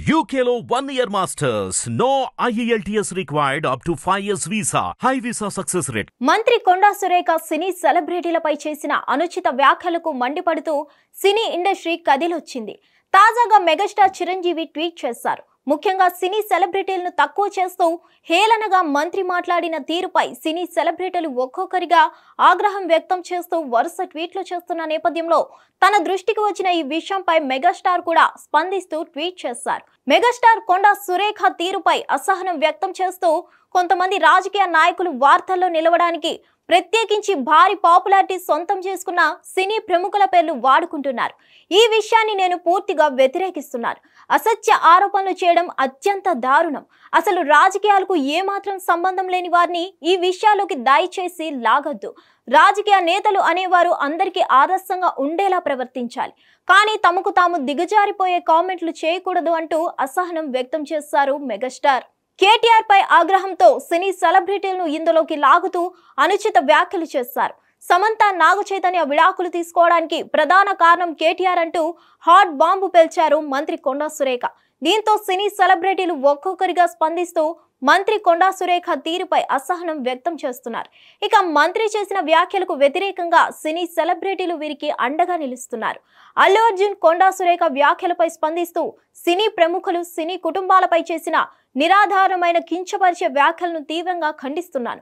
UKలో 1 year masters. No IELTS required up to 5 years visa. High visa success rate. మంత్రి కొండా సురేఖ సినీ సెలబ్రిటీలపై చేసిన అనుచిత వ్యాఖ్యలకు మండిపడుతూ cine industry కదిలొచ్చింది. తాజాగా మెగాస్టార్ చిరంజీవి ట్వీట్ చేశారు. ముఖ్యంగా సినీ సెలబ్రిటీలను తక్కువ చేస్తూ హేళనగా మంత్రి మాట్లాడిన తీరుపై సినీ సెలబ్రిటీలు ఒక్కొక్కరిగా ఆగ్రహం వ్యక్తం చేస్తూ వరుస ట్వీట్లు చేస్తున్న నేపథ్యంలో తన దృష్టికి వచ్చిన ఈ విషయంపై మెగాస్టార్ కూడా స్పందిస్తూ ట్వీట్ చేశారు. మెగాస్టార్ కొండా సురేఖ తీరుపై అసహనం వ్యక్తం చేస్తూ కొంతమంది రాజకీయ నాయకులు వార్తల్లో నిలవడానికి ప్రత్యేకించి భారీ పాపులారిటీ సొంతం చేసుకున్న సినీ ప్రముఖుల పేర్లు వాడుకుంటున్నారు. ఈ విషయాన్ని నేను పూర్తిగా వ్యతిరేకిస్తున్నాను. అసత్య ఆరోపణలు చేయడం అత్యంత దారుణం. అసలు రాజకీయాలకు ఏమాత్రం సంబంధం లేని వారిని ఈ విషయాల్లోకి దయచేసి లాగొద్దు. రాజకీయ నేతలు అనేవారు అందరికీ ఆదర్శంగా ఉండేలా ప్రవర్తించాలి, కానీ తమకు తాము దిగజారిపోయే కామెంట్లు చేయకూడదు అంటూ అసహనం వ్యక్తం చేశారు మెగాస్టార్. కేటీఆర్ పై ఆగ్రహంతో సినీ సెలబ్రిటీలను ఇందులోకి లాగుతూ అనుచిత వ్యాఖ్యలు చేశారు. సమంత నాగ చైతన్య విడాకులు తీసుకోవడానికి ప్రధాన కారణం కేటీఆర్ అంటూ హాట్ బాంబు పేల్చారు మంత్రి కొండా సురేఖ. దీంతో సినీ సెలబ్రిటీలు ఒక్కొక్కరిగా స్పందిస్తూ మంత్రి కొండా సురేఖ తీరుపై అసహనం వ్యక్తం చేస్తున్నారు. ఇక మంత్రి చేసిన వ్యాఖ్యలకు వ్యతిరేకంగా సినీ సెలబ్రిటీలు వీరికి అండగా నిలుస్తున్నారు. అల్లు అర్జున్ కొండా సురేఖ వ్యాఖ్యలపై స్పందిస్తూ సినీ ప్రముఖులు సినీ కుటుంబాలపై చేసిన నిరాధారమైన కించపరిచే వ్యాఖ్యలను తీవ్రంగా ఖండిస్తున్నాను.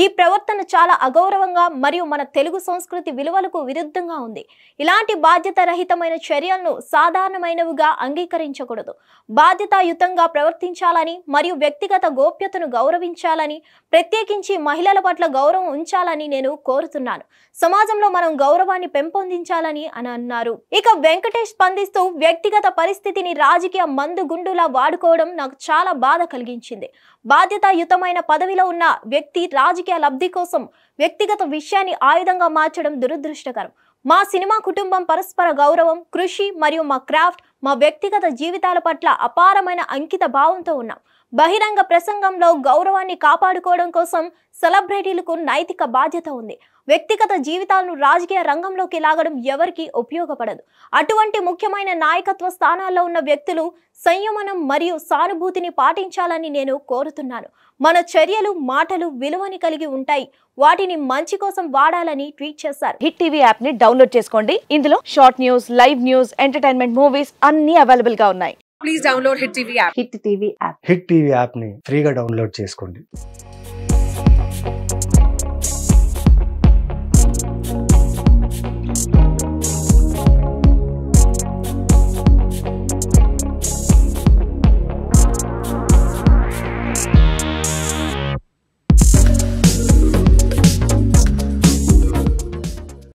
ఈ ప్రవర్తన చాలా అగౌరవంగా మరియు మన తెలుగు సంస్కృతి విలువలకు విరుద్ధంగా ఉంది. ఇలాంటి బాధ్యత రహితమైన చర్యలను సాధారణమైనవిగా అంగీకరించకూడదు. బాధ్యతాయుతంగా ప్రవర్తించాలని మరియు వ్యక్తిగత గోప్యతను గౌరవించాలని, ప్రత్యేకించి మహిళల పట్ల గౌరవం ఉంచాలని నేను కోరుతున్నాను. సమాజంలో మనం గౌరవాన్ని పెంపొందించాలని అన్నారు. ఇక వెంకటేష్ స్పందిస్తూ వ్యక్తిగత పరిస్థితిని రాజకీయ మందు గుండులా వాడుకోవడం నాకు చాలా బాధ కలిగించింది. బాధ్యతాయుతమైన పదవిలో ఉన్న వ్యక్తి రాజకీయ లబ్ధి కోసం వ్యక్తిగత విషయాన్ని ఆయుధంగా మార్చడం దురదృష్టకరం. మా సినిమా కుటుంబం పరస్పర గౌరవం, కృషి మరియు మా క్రాఫ్ట్, మా వ్యక్తిగత జీవితాల పట్ల అపారమైన అంకిత భావంతో ఉన్నాం. బహిరంగ ప్రసంగంలో గౌరవాన్ని కాపాడుకోవడం కోసం సెలబ్రిటీలకు నైతిక బాధ్యత ఉంది. వ్యక్తిగత జీవితాలను రాజకీయ రంగంలోకి లాగడం ఎవరికి ఉపయోగపడదు. అటువంటి ముఖ్యమైన నాయకత్వ స్థానాల్లో ఉన్న వ్యక్తులు సంయమనం మరియు సానుభూతిని పాటించాలని నేను కోరుతున్నాను. మన చర్యలు, మాటలు విలువని కలిగి ఉంటాయి. వాటిని మంచి కోసం వాడాలని ట్వీట్ చేశారు. హిట్ టీవీ యాప్ ని డౌన్లోడ్ చేసుకోండి. ఇందులో short news, live news, entertainment movies అన్ని అవైలబుల్ గా ఉన్నాయి. Please download Hit TV app. Hit TV app hit TV app ని ఫ్రీగా డౌన్లోడ్ చేసుకోండి.